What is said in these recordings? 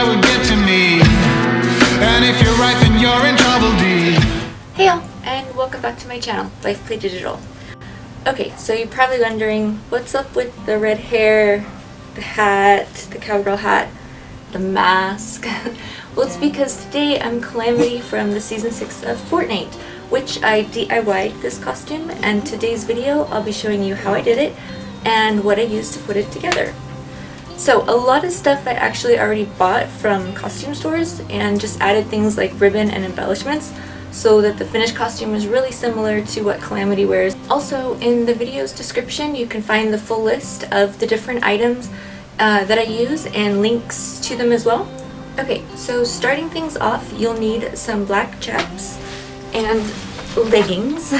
that would get to me. And if you're right, then you're in trouble, D. Hey y'all, and welcome back to my channel, Life Play Digital. Okay, so you're probably wondering, what's up with the red hair, the hat, the cowgirl hat, the mask? Well, it's because today I'm Calamity from the Season 6 of Fortnite, which I DIY'd this costume, and today's video I'll be showing you how I did it and what I used to put it together. So a lot of stuff I actually already bought from costume stores and just added things like ribbon and embellishments so that the finished costume is really similar to what Calamity wears. Also, in the video's description you can find the full list of the different items that I use and links to them as well. Okay, so starting things off, you'll need some black chaps and leggings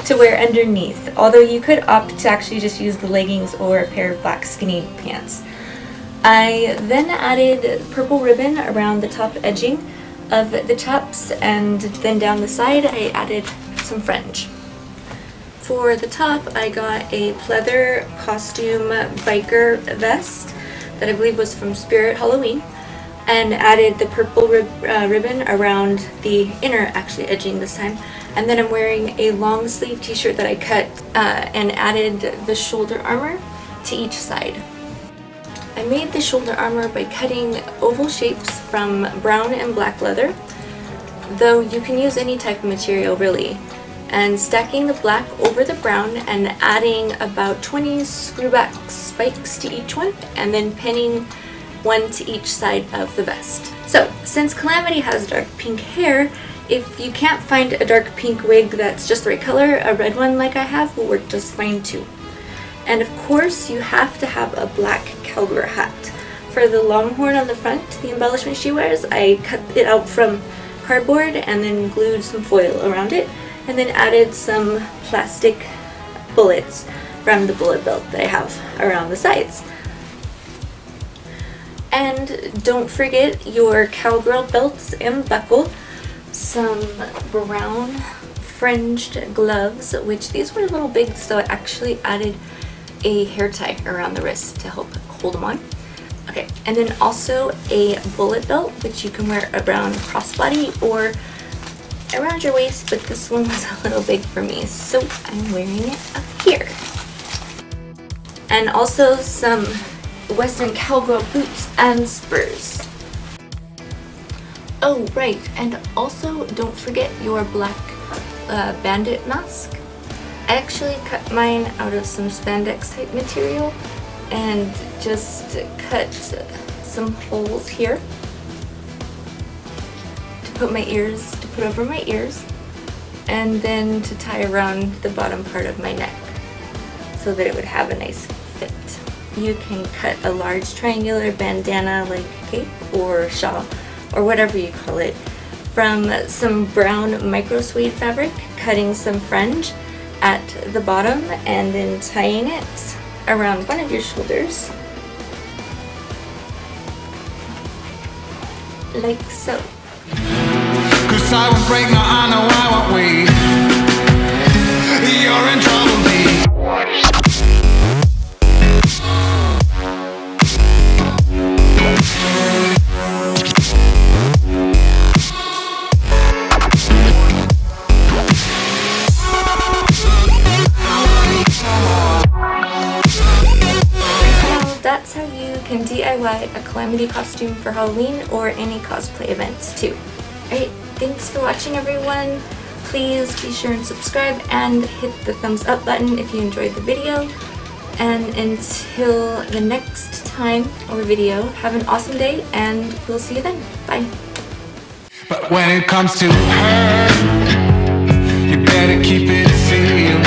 to wear underneath, although you could opt to actually just use the leggings or a pair of black skinny pants. I then added purple ribbon around the top edging of the chaps, and then down the side I added some fringe. For the top I got a pleather costume biker vest that I believe was from Spirit Halloween, and added the purple ribbon around the inner edging this time. And then I'm wearing a long sleeve t-shirt that I cut and added the shoulder armor to each side. I made the shoulder armor by cutting oval shapes from brown and black leather, though you can use any type of material really, and stacking the black over the brown and adding about 20 screwback spikes to each one, and then pinning one to each side of the vest. So, since Calamity has dark pink hair, if you can't find a dark pink wig that's just the right color, a red one like I have will work just fine too. And of course, you have to have a black cowgirl hat. For the longhorn on the front, the embellishment she wears, I cut it out from cardboard and then glued some foil around it, and then added some plastic bullets from the bullet belt that I have around the sides. And don't forget your cowgirl belts and buckle, some brown fringed gloves, which these were a little big, so I actually added a hair tie around the wrist to help hold them on. Okay, and then also a bullet belt, which you can wear around crossbody or around your waist, but this one was a little big for me, so I'm wearing it up here. And also some Western cowgirl boots and spurs. Oh right, and also don't forget your black bandit mask. I actually cut mine out of some spandex type material and just cut some holes here to put over my ears, and then to tie around the bottom part of my neck so that it would have a nice fit. You can cut a large triangular bandana like cape or shawl or whatever you call it from some brown micro suede fabric, cutting some fringe at the bottom and then tying it around one of your shoulders like so. 'Cause I won't break, no, I know I won't wait. You're in trouble, D. That's how you can DIY a Calamity costume for Halloween or any cosplay event too. Alright, thanks for watching everyone. Please be sure and subscribe and hit the thumbs up button if you enjoyed the video. And until the next time or video, have an awesome day and we'll see you then. Bye. But when it comes to her, you better keep it sealed.